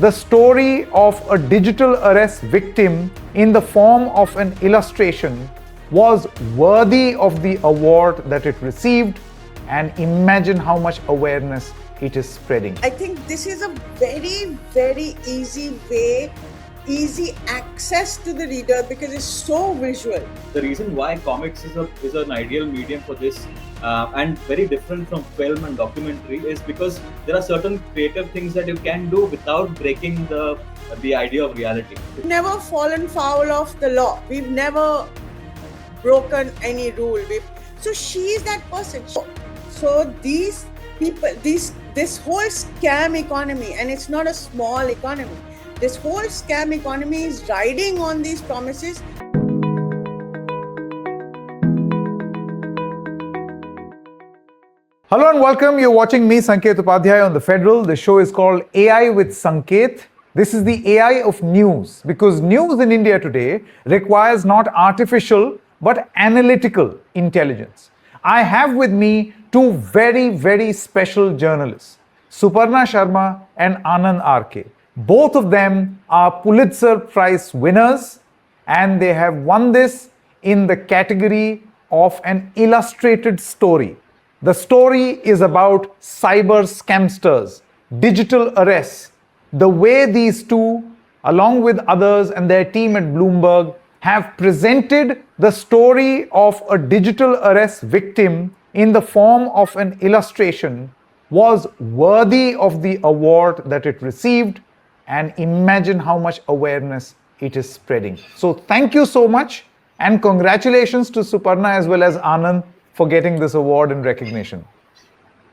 the story of a digital arrest victim in the form of an illustration was worthy of the award that it received, and imagine how much awareness it is spreading. I think this is a very, very easy way, easy access to the reader because it's so visual. The reason why comics is an ideal medium for this and very different from film and documentary is because there are certain creative things that you can do without breaking the idea of reality. We've never fallen foul of the law. We've never broken any rule. So she's that person. So these people, this whole scam economy, and it's not a small economy, this whole scam economy is riding on these promises. Hello and welcome. You're watching me, Sanket Upadhyay, on TheFederal. The show is called AI with Sanket. This is the AI of news, because news in India today requires not artificial but analytical intelligence. I have with me two very, very special journalists, Suparna Sharma and Anand RK. Both of them are Pulitzer Prize winners, and they have won this in the category of an illustrated story. The story is about cyber scamsters, digital arrests, the way these two, along with others and their team at Bloomberg, have presented the story of a digital arrest victim in the form of an illustration was worthy of the award that it received, and imagine how much awareness it is spreading. So thank you so much, and congratulations to Suparna as well as Anand for getting this award and recognition.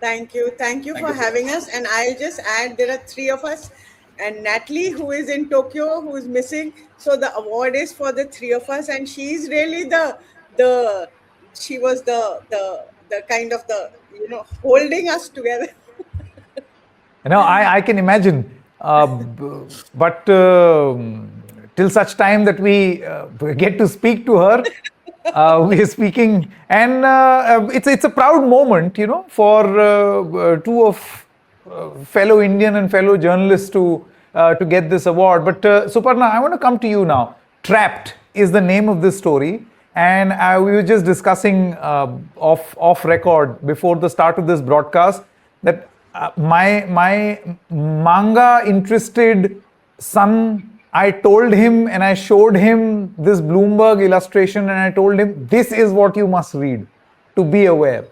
Thank you for having us. And I'll just add, there are three of us, and Natalie, who is in Tokyo, who is missing. So the award is for the three of us, and she's really she was the kind of holding us together. I can imagine. But till such time that we get to speak to her, we are speaking, and it's a proud moment, for two of fellow Indian and fellow journalists to get this award. But Suparna, I want to come to you now. Trapped is the name of this story, and we were just discussing off record before the start of this broadcast that my manga interested son, I told him and I showed him this Bloomberg illustration, and I told him, this is what you must read to be aware.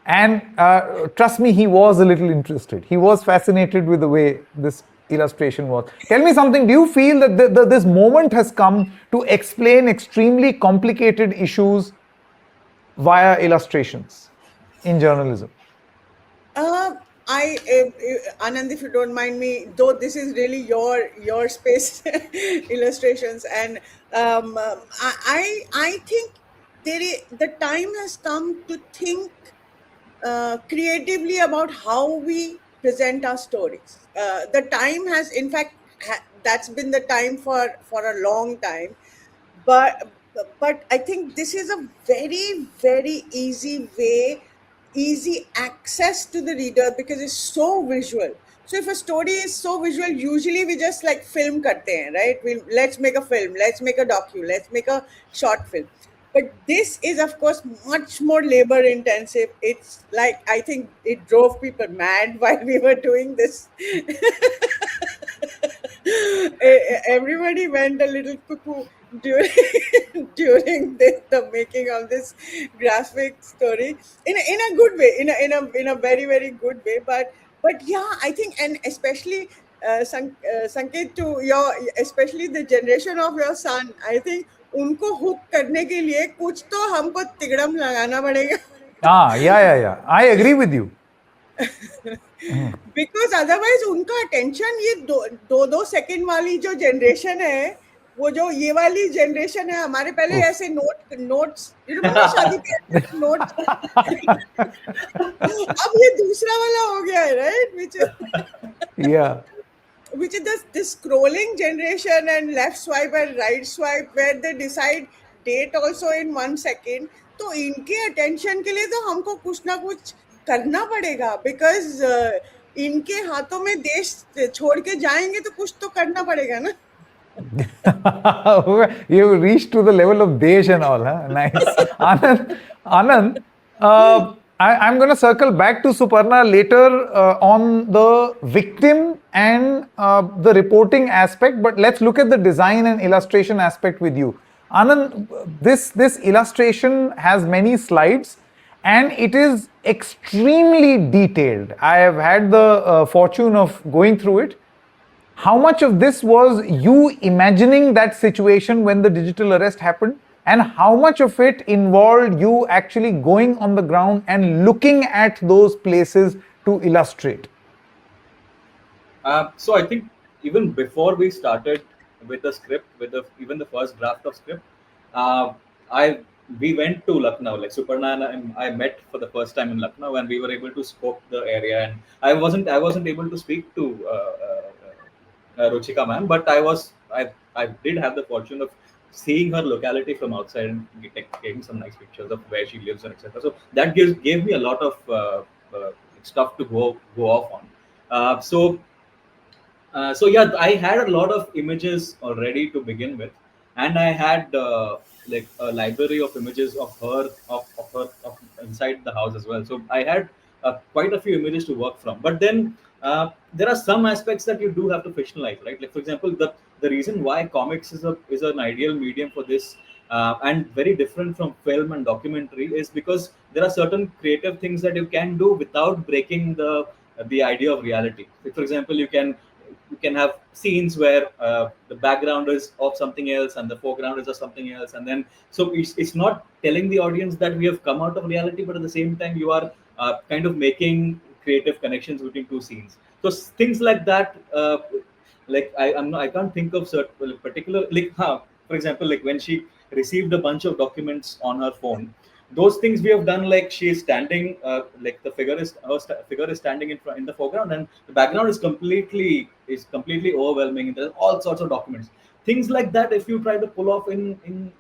And trust me, he was a little interested. He was fascinated with the way this illustration was. Tell me something, do you feel that this moment has come to explain extremely complicated issues via illustrations in journalism? Anand, if you don't mind me, though this is really your space, illustrations, and I think the time has come to think creatively about how we present our stories. The time has, in fact, that's been the time for a long time, but I think this is a very, very easy way, easy access to the reader because it's so visual. So if a story is so visual, usually we just like film karte hain, right? Let's make a film, let's make a docu, let's make a short film. But this is, of course, much more labor intensive. It's like, I think it drove people mad while we were doing this. Everybody went a little cuckoo during the making of this graphic story in a good way, in a very, very good way. But yeah, I think, and especially Sanket, to especially the generation of your son, I think उनको hook करने के लिए कुछ तो हमको तिगड़म लगाना पड़ेगा. Yeah. I agree with you. Because otherwise उनका attention ये दो सेकंड वाली जो जनरेशन है, वो जो ये वाली जनरेशन है, हमारे पहले ऐसे नोट्स शादी के नोट्स, अब ये दूसरा वाला हो गया है, right? Which is this scrolling generation and left swipe and right swipe where they decide date also in 1 second. तो इनके attention के लिए तो हमको कुछ ना कुछ करना पड़ेगा because इनके हाथों में देश छोड़ के जाएंगे तो कुछ तो करना पड़ेगा ना. You reached to the level of Desh and all, huh? Nice. Anand, I'm going to circle back to Suparna later on the victim and the reporting aspect, but let's look at the design and illustration aspect with you. Anand, this illustration has many slides and it is extremely detailed. I have had the fortune of going through it. How much of this was you imagining that situation when the digital arrest happened, and how much of it involved you actually going on the ground and looking at those places to illustrate? So I think even before we started with the script, with even the first draft of script, uh, I we went to Lucknow. Like Suparna and I met for the first time in Lucknow, and we were able to scope the area. And I wasn't able to speak to Ruchika ma'am, but I did have the fortune of seeing her locality from outside and taking some nice pictures of where she lives and etc. So that gave me a lot of stuff to go off on. So yeah, I had a lot of images already to begin with, and I had like a library of images of inside the house as well. So I had quite a few images to work from. But then there are some aspects that you do have to fictionalize, right? Like for example, the reason why comics is an ideal medium for this. And very different from film and documentary is because there are certain creative things that you can do without breaking the idea of reality. Like for example, you can have scenes where the background is of something else and the foreground is of something else, and then so it's not telling the audience that we have come out of reality, but at the same time you are kind of making creative connections between two scenes. So things like that, like I can't think of certain particular, like for example, like when she received a bunch of documents on her phone, those things we have done, like she is standing, like the figure is standing in the foreground, and the background is completely overwhelming, and there's all sorts of documents, things like that. If you try to pull off in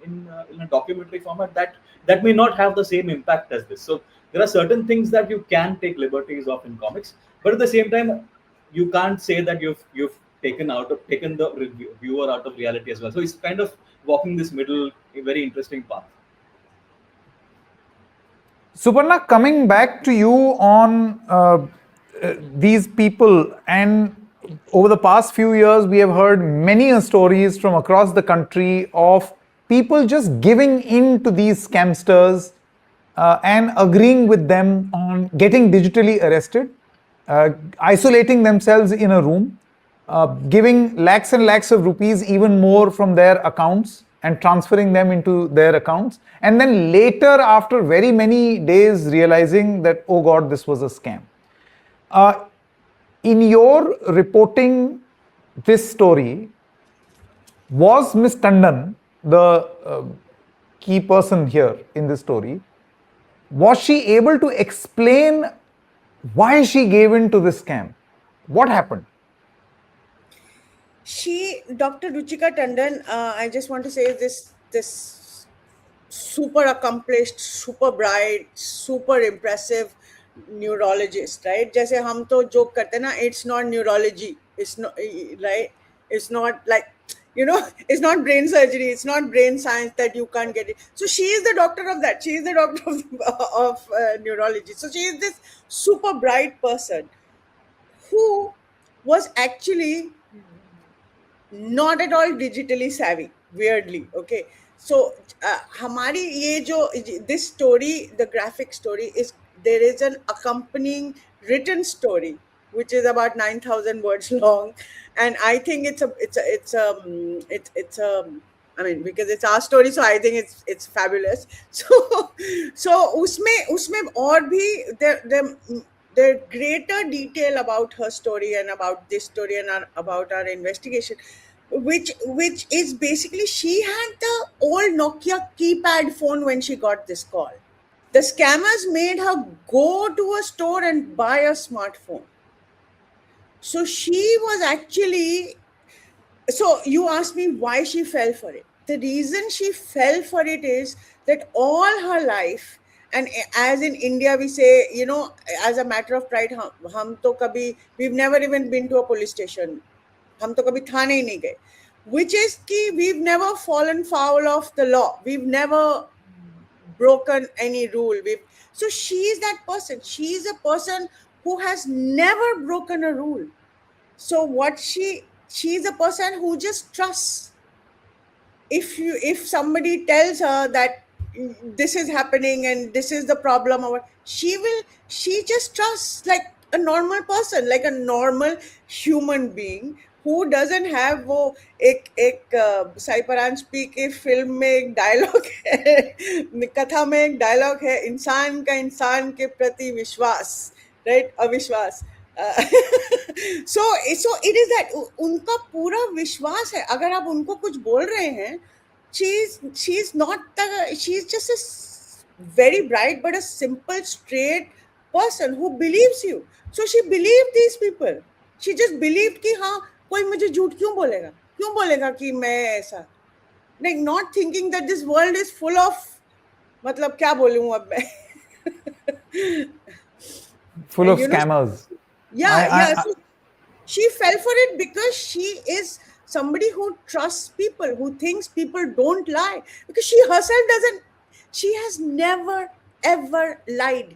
a documentary format, that may not have the same impact as this. So there are certain things that you can take liberties of in comics, but at the same time you can't say that you've taken the viewer out of reality as well. So it's kind of walking this middle, a very interesting path. Suparna, coming back to you on these people, and over the past few years, we have heard many stories from across the country of people just giving in to these scamsters and agreeing with them on getting digitally arrested, isolating themselves in a room, giving lakhs and lakhs of rupees, even more from their accounts, and transferring them into their accounts, and then later, after very many days, realizing that, oh God, this was a scam. In your reporting this story, was Miss Tandon the key person here in this story? Was she able to explain why she gave in to this scam? What happened? Dr. Ruchika Tandon, I just want to say this super accomplished, super bright, super impressive neurologist, right? जैसे हम तो joke करते हैं ना, it's not neurology, it's not right, it's not like, it's not brain surgery, it's not brain science that you can't get it. So she is the doctor of that. She is the doctor of neurology. So she is this super bright person who was actually not at all digitally savvy, weirdly. Okay, so हमारी ये जो this story, the graphic story, is there is an accompanying written story which is about 9,000 words long, and I think it's a I mean, because it's our story, so I think it's fabulous. So उसमें और भी the greater detail about her story and about this story and about our investigation, which is basically she had the old Nokia keypad phone when she got this call. The scammers made her go to a store and buy a smartphone. So she was actually, so you asked me why she fell for it. The reason she fell for it is that all her life, And as in India, we say, as a matter of pride, we've never even been to a police station. हम तो कभी थाने ही नहीं गए, which is कि we've never fallen foul of the law. We've never broken any rule. So she's that person. She's a person who has never broken a rule. So she's a person who just trusts. If somebody tells her that this is happening and this is the problem, or she just trusts like a normal person, like a normal human being who doesn't have वो एक साइपरान speak के film में एक dialogue है, कथा में एक dialogue है, इंसान का इंसान के प्रति विश्वास, राइट, अविश्वास. So it is that उनका पूरा विश्वास है. अगर आप उनको कुछ बोल रहे हैं, she's just a very bright but a simple straight person who believes you. So she believed these people. She just believed कि हाँ कोई मुझे झूठ क्यों बोलेगा कि मैं ऐसा, like not thinking that this world is full of, मतलब क्या बोलूं अब मैं, full of scammers. So she fell for it because she is somebody who trusts people, who thinks people don't lie, because she herself she has never ever lied.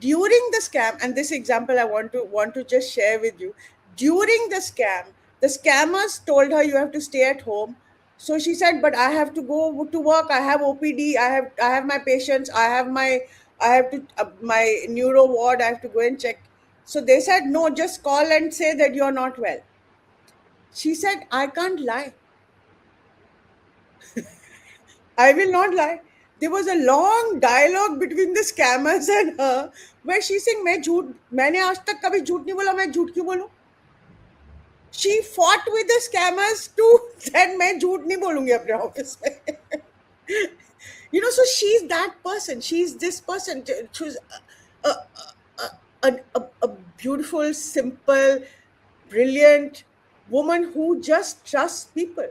During the scam, and this example I want to just share with you. During the scam, the scammers told her you have to stay at home. So she said, but I have to go to work. I have OPD. I have my patients. I have my neuro ward. I have to go and check. So they said, no, just call and say that you're not well. She said, I can't lie. I will not lie. There was a long dialogue between the scammers and her where she's saying, मैंने आज तक कभी झूठ नहीं बोला, मैं झूठ क्यों बोलूं? She fought with the scammers to that मैं झूठ नहीं बोलूंगी अपने ऑफिस में. So she's that person. She's this person. She's a beautiful, simple, brilliant woman who just trusts people.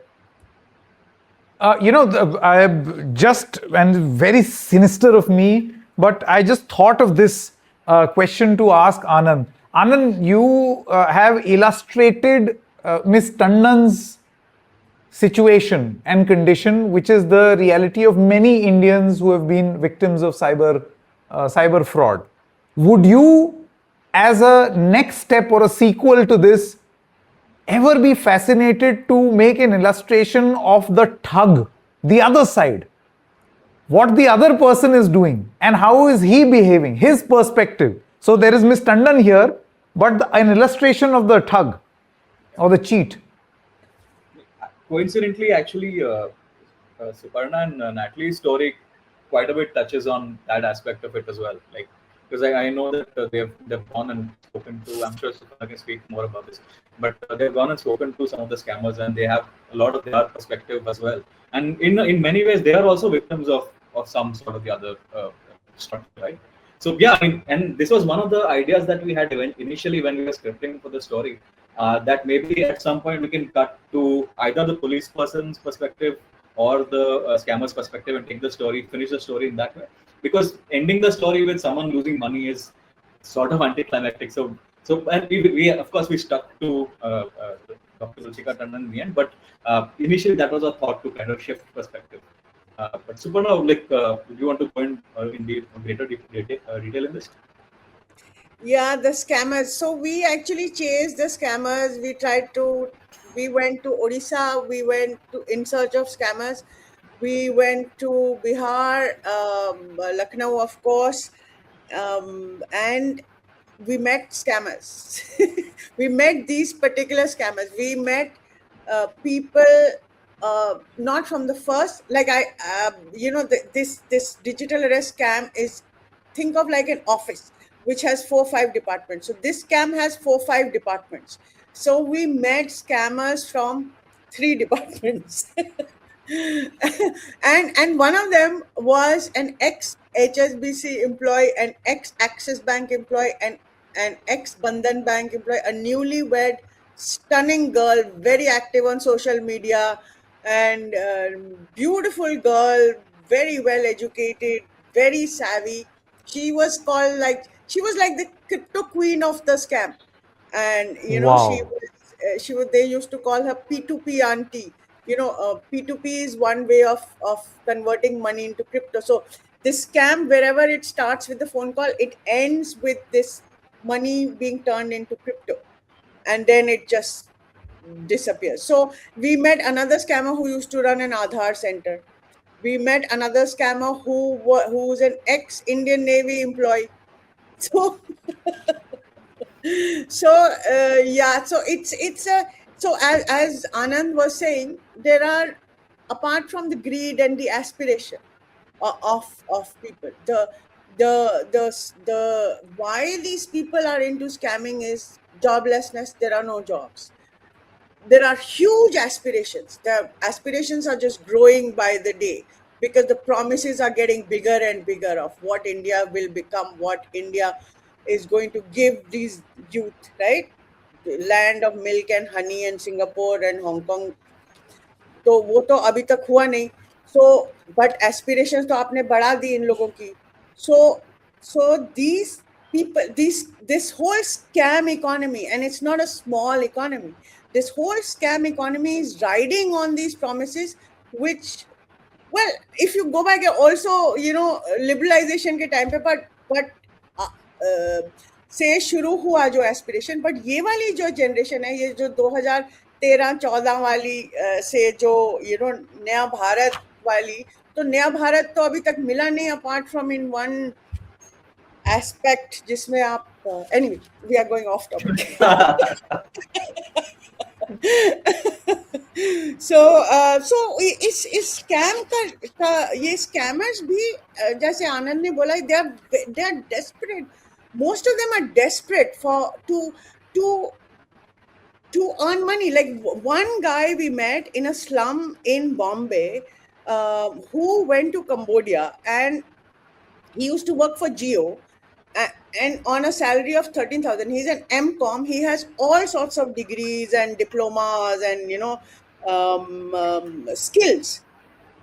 I just, and very sinister of me, but I just thought of this question to ask Anand. Anand, you have illustrated Miss Tandon's situation and condition, which is the reality of many Indians who have been victims of cyber fraud. Would you, as a next step or a sequel to this, ever be fascinated to make an illustration of the thug, the other side? What the other person is doing and how is he behaving, his perspective. So there is Miss Tandon here, but an illustration of the thug or the cheat. Coincidentally, actually, Suparna and Natalie's story quite a bit touches on that aspect of it as well. Like, because I know that they've gone and spoken to, I'm sure Suparna can speak more about this, but they've gone and spoken to some of the scammers and they have a lot of their perspective as well. And in many ways, they are also victims of some sort of the other structure, right? So yeah, and this was one of the ideas that we had initially when we were scripting for the story, that maybe at some point we can cut to either the police person's perspective or the scammer's perspective and take the story, finish the story in that way. Because ending the story with someone losing money is sort of anticlimactic. So and we of course we stuck to Dr. Ruchika Tandon in the end, but initially that was a thought to kind of shift perspective. But Suparna, do you want to go in greater detail in this? Yeah, the scammers. So we actually chased the scammers. We went to Odisha. We went in search of scammers. We went to Bihar, Lucknow, of course, and we met scammers. We met these particular scammers. We met people not from the first, like this digital arrest scam is, think of like an office which has 4 or 5 departments. So this scam has 4 or 5 departments. So we met scammers from 3 departments. and one of them was an ex-HSBC employee, an ex-Axis Bank employee, and an ex-Bandhan Bank employee, a newlywed, stunning girl, very active on social media, and beautiful girl, very well educated, very savvy. she was called like, she was like the crypto queen of the scam. And you know, Wow. she was, they used to call her P2P auntie. You know, P2P is one way of converting money into crypto. So this scam, wherever it starts with the phone call, it ends with this money being turned into crypto, and then it just disappears. So we met another scammer who used to run an Aadhaar center. We met another scammer who's an ex-Indian Navy employee. So yeah, so it's a, so as Anand was saying, there are, apart from the greed and the aspiration of people, the why these people are into scamming is joblessness. There are no jobs. There are huge aspirations. The aspirations are just growing by the day, because the promises are getting bigger and bigger of what India will become, what India is going to give these youth, right? The land of milk and honey, and Singapore and Hong Kong. तो वो तो अभी तक हुआ नहीं. So but aspirations तो आपने बढ़ा दी इन लोगों की. So these people, this whole scam economy, and it's not a small economy, this whole scam economy is riding on these promises, which, well, if you go back also, you know, liberalization के time पे, but से शुरू हुआ जो aspiration, but ये वाली जो generation है, ये जो 2013-14 वाली से जो नया भारत वाली, तो नया भारत तो अभी तक मिला नहीं, apart from in one aspect जिसमें आप anyway, we are going off topic. So इस स्कैम का ये स्कैमर्स भी जैसे आनंद ने बोला, they are desperate. Most of them are desperate to earn money. Like one guy we met in a slum in Bombay, who went to Cambodia, and he used to work for Geo, and on a salary of 13,000. He's an M.Com. He has all sorts of degrees and diplomas and skills.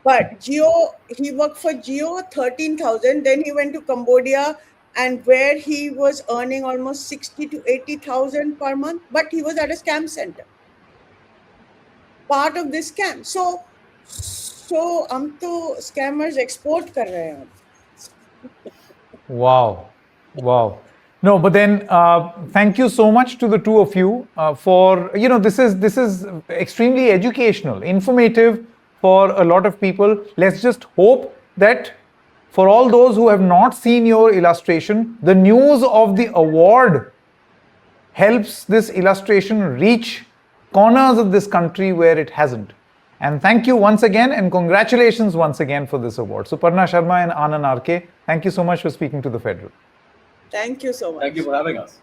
But Geo, he worked for Geo, 13,000. Then he went to Cambodia, and where he was earning almost 60 to 80,000 per month, but he was at a scam center, part of this scam. So हम तो scammers export कर रहे हैं. Wow. No, but then thank you so much to the two of you for, this is extremely educational, informative for a lot of people. Let's just hope that for all those who have not seen your illustration, the news of the award helps this illustration reach corners of this country where it hasn't. And thank you once again, and congratulations once again for this award. Suparna, Sharma and Anand RK, thank you so much for speaking to The Federal. Thank you so much. Thank you for having us.